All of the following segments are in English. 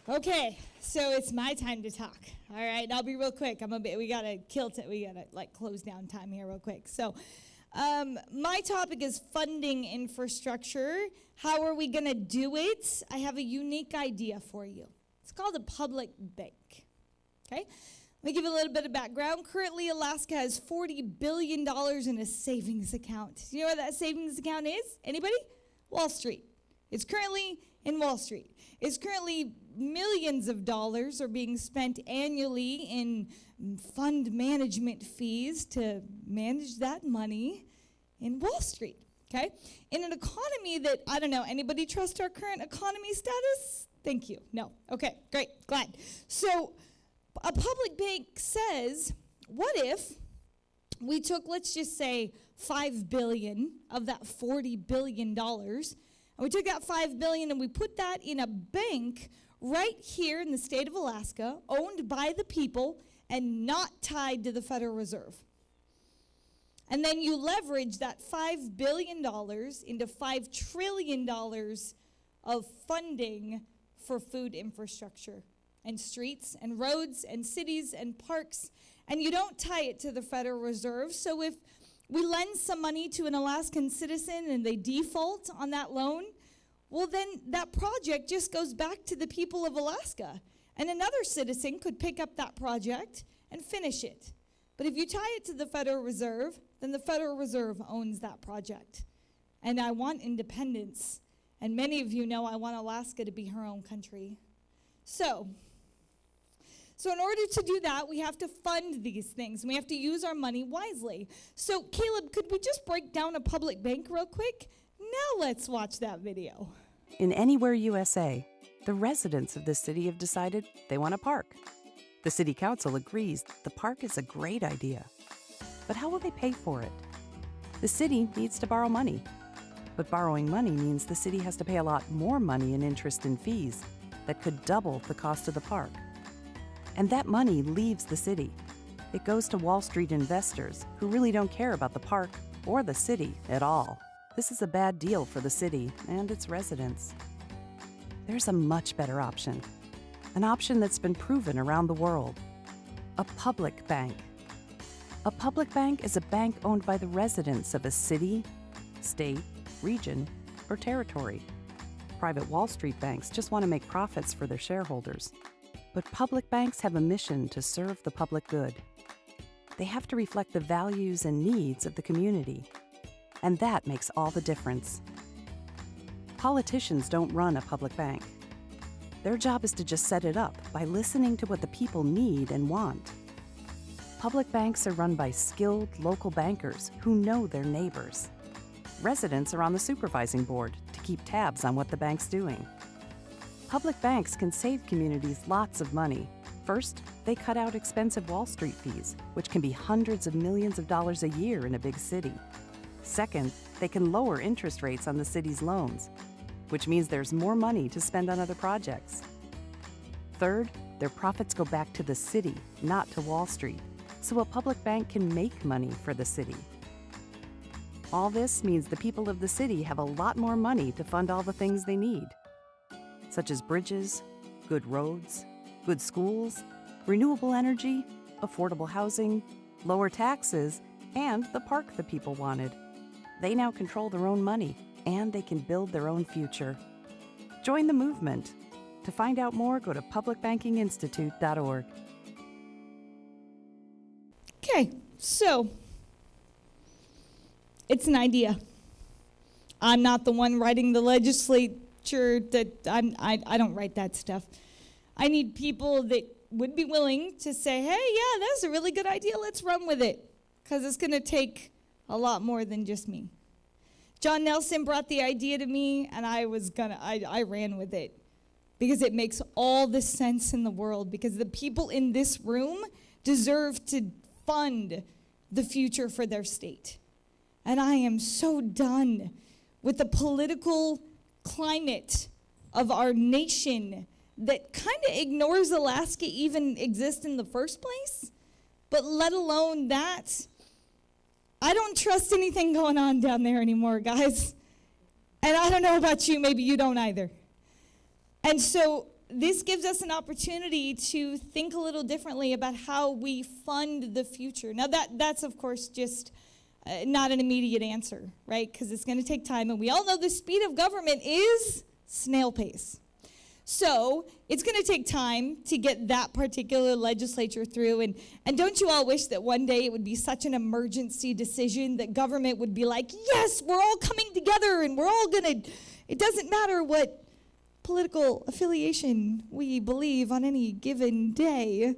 Okay, so it's my time to talk. All right, I'll be real quick. We gotta close down time here real quick. So, my topic is funding infrastructure. How are we gonna do it? I have a unique idea for you. It's called a public bank. Okay, let me give you a little bit of background. Currently, Alaska has $40 billion in a savings account. You know what that savings account is? Anybody? Wall Street. It's currently in Wall Street. It's currently millions of dollars are being spent annually in fund management fees to manage that money in Wall Street, okay? In an economy that, I don't know, anybody trust our current economy status? Thank you. No. Okay, great, glad. So a public bank says, what if we took, let's just say, $5 billion of that $40 billion, and we took that $5 billion and we put that in a bank right here in the state of Alaska, owned by the people and not tied to the Federal Reserve. And then you leverage that $5 billion into $5 trillion of funding for food infrastructure and streets and roads and cities and parks, and you don't tie it to the Federal Reserve. So if we lend some money to an Alaskan citizen and they default on that loan, well, then that project just goes back to the people of Alaska. And another citizen could pick up that project and finish it. But if you tie it to the Federal Reserve, then the Federal Reserve owns that project. And I want independence. And many of you know I want Alaska to be her own country. So in order to do that, we have to fund these things. And we have to use our money wisely. So Caleb, could we just break down a public bank real quick? Now let's watch that video. In Anywhere, USA, the residents of this city have decided they want a park. The city council agrees the park is a great idea. But how will they pay for it? The city needs to borrow money. But borrowing money means the city has to pay a lot more money in interest and fees that could double the cost of the park. And that money leaves the city. It goes to Wall Street investors who really don't care about the park or the city at all. This is a bad deal for the city and its residents. There's a much better option, an option that's been proven around the world: a public bank. A public bank is a bank owned by the residents of a city, state, region, or territory. Private Wall Street banks just want to make profits for their shareholders. But public banks have a mission to serve the public good. They have to reflect the values and needs of the community. And that makes all the difference. Politicians don't run a public bank. Their job is to just set it up by listening to what the people need and want. Public banks are run by skilled local bankers who know their neighbors. Residents are on the supervising board to keep tabs on what the bank's doing. Public banks can save communities lots of money. First, they cut out expensive Wall Street fees, which can be hundreds of millions of dollars a year in a big city. Second, they can lower interest rates on the city's loans, which means there's more money to spend on other projects. Third, their profits go back to the city, not to Wall Street, so a public bank can make money for the city. All this means the people of the city have a lot more money to fund all the things they need, such as bridges, good roads, good schools, renewable energy, affordable housing, lower taxes, and the park the people wanted. They now control their own money, and they can build their own future. Join the movement. To find out more, go to publicbankinginstitute.org. Okay, so it's an idea. I'm not the one writing the legislature. I don't write that stuff. I need people that would be willing to say, hey, yeah, that's a really good idea. Let's run with it. Because it's going to take a lot more than just me. John Nelson brought the idea to me, and I ran with it. Because it makes all the sense in the world. Because the people in this room deserve to fund the future for their state. And I am so done with the political climate of our nation that kind of ignores Alaska even exist in the first place. But let alone that, I don't trust anything going on down there anymore, guys. And I don't know about you, maybe you don't either. And so this gives us an opportunity to think a little differently about how we fund the future. Now, that's of course just not an immediate answer, right? Because it's going to take time, and we all know the speed of government is snail pace. So it's going to take time to get that particular legislature through. And don't you all wish that one day it would be such an emergency decision that government would be like, yes, we're all coming together and we're all going to, it doesn't matter what political affiliation we believe on any given day,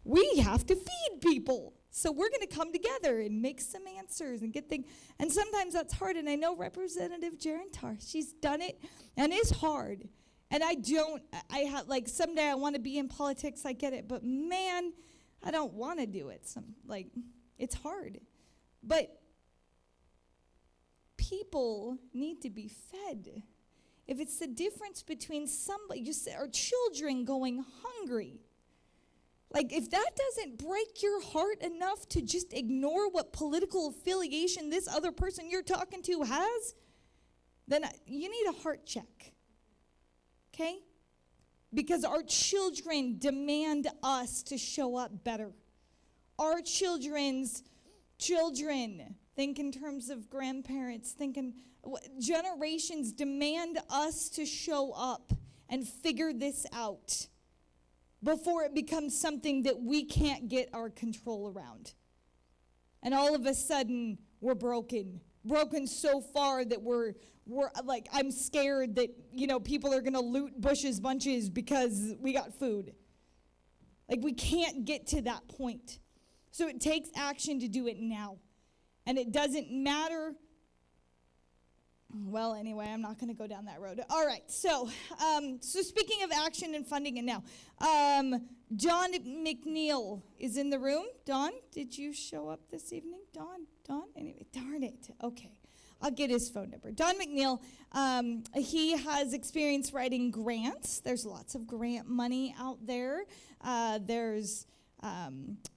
we have to feed people. So we're going to come together and make some answers and get things. And sometimes that's hard. And I know Representative Jarentar, she's done it, and it's hard. And someday I want to be in politics, I get it. But man, I don't want to do it. It's hard. But people need to be fed. If it's the difference between our children going hungry, if that doesn't break your heart enough to just ignore what political affiliation this other person you're talking to has, then you need a heart check. Okay? Because our children demand us to show up better. Our children's children, think in terms of grandparents, generations demand us to show up and figure this out before it becomes something that we can't get our control around. And all of a sudden, we're broken so far that we're I'm scared that, people are going to loot Bush's bunches because we got food. We can't get to that point. So it takes action to do it now. And it doesn't matter. Well, anyway, I'm not going to go down that road. All right, so speaking of action and funding it now, Don McNeil is in the room. Don, did you show up this evening? Don? Anyway, darn it. Okay, I'll get his phone number. Don McNeil, he has experience writing grants. There's lots of grant money out there. There's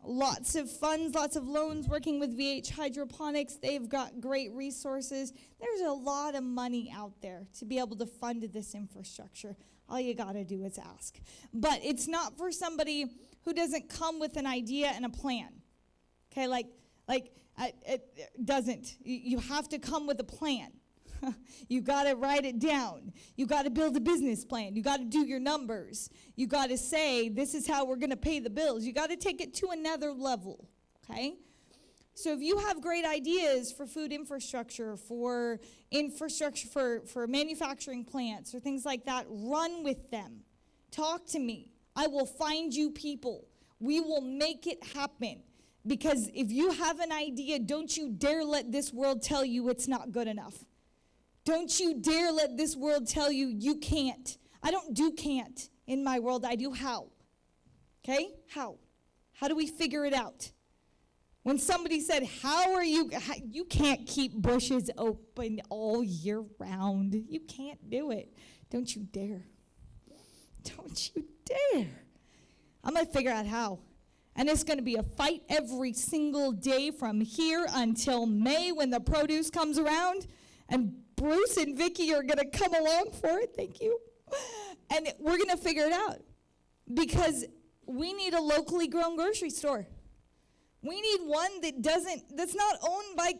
lots of funds, lots of loans working with VH Hydroponics. They've got great resources. There's a lot of money out there to be able to fund this infrastructure. All you got to do is ask. But it's not for somebody who doesn't come with an idea and a plan. Okay, it doesn't. You have to come with a plan. You got to write it down. You got to build a business plan. You got to do your numbers. You got to say, this is how we're going to pay the bills. You got to take it to another level, okay? So if you have great ideas for food infrastructure, for manufacturing plants or things like that, run with them. Talk to me. I will find you people. We will make it happen. Because if you have an idea, don't you dare let this world tell you it's not good enough. Don't you dare let this world tell you you can't. I don't do can't in my world. I do how. Okay? How? How do we figure it out? When somebody said, you can't keep bushes open all year round. You can't do it. Don't you dare. Don't you dare. I'm going to figure out how. And it's going to be a fight every single day from here until May when the produce comes around. And Bruce and Vicky are going to come along for it. Thank you. And we're going to figure it out. Because we need a locally grown grocery store. We need one that's not owned by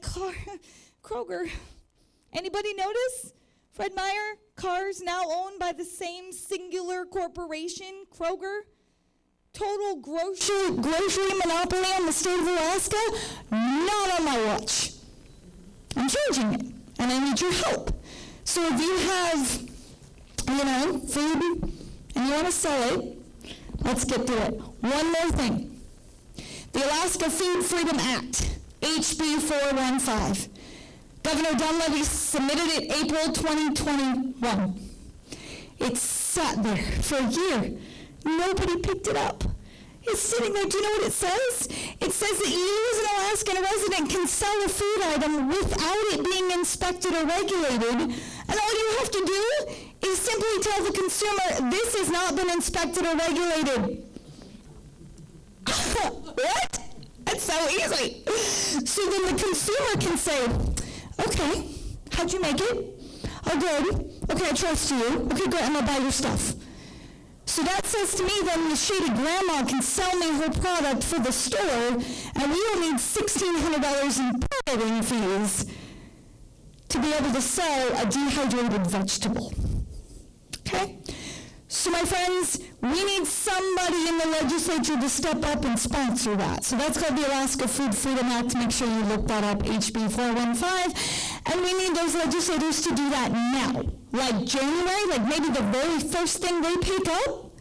Kroger. Anybody notice? Fred Meyer, cars now owned by the same singular corporation, Kroger. Total grocery monopoly in the state of Alaska? Not on my watch. I'm changing it. And I need your help. So if you have, food and you want to sell it, let's get to it. One more thing. The Alaska Food Freedom Act, HB 415. Governor Dunleavy submitted it April 2021. It sat there for a year. Nobody picked it up. It's sitting there. Do you know what it says? It says that you as an Alaskan resident can sell a food item without it being inspected or regulated. And all you have to do is simply tell the consumer, this has not been inspected or regulated. What? That's so easy. So then the consumer can say, okay, how'd you make it? Oh, good. Okay, I trust you. Okay, great, I'm going to buy your stuff. So that says to me then the shady grandma can sell me her product for the store, and we don't need $1,600 in permitting fees to be able to sell a dehydrated vegetable. Okay? So my friends, we need somebody in the legislature to step up and sponsor that. So that's called the Alaska Food Freedom Act. Make sure you look that up, HB 415. And we need those legislators to do that now. Like January, like maybe the very first thing they pick up,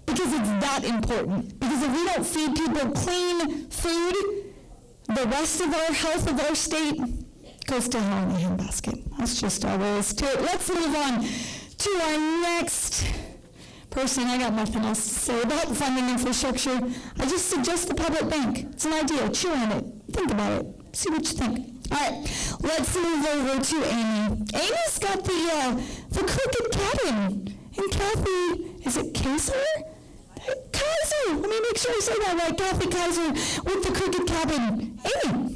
because it's that important. Because if we don't feed people clean food, the rest of our health of our state goes to hell in a handbasket. That's just all there is to it. Let's move on to our next person. I got nothing else to say about funding infrastructure. I just suggest the public bank. It's an idea. Chew on it. Think about it. See what you think. All right, let's move over to Amy. Amy's got the Crooked Cabin. And Kathy, is it Kaiser? Kaiser! Let me make sure I say that right. Kathy Kaiser with the Crooked Cabin. Amy.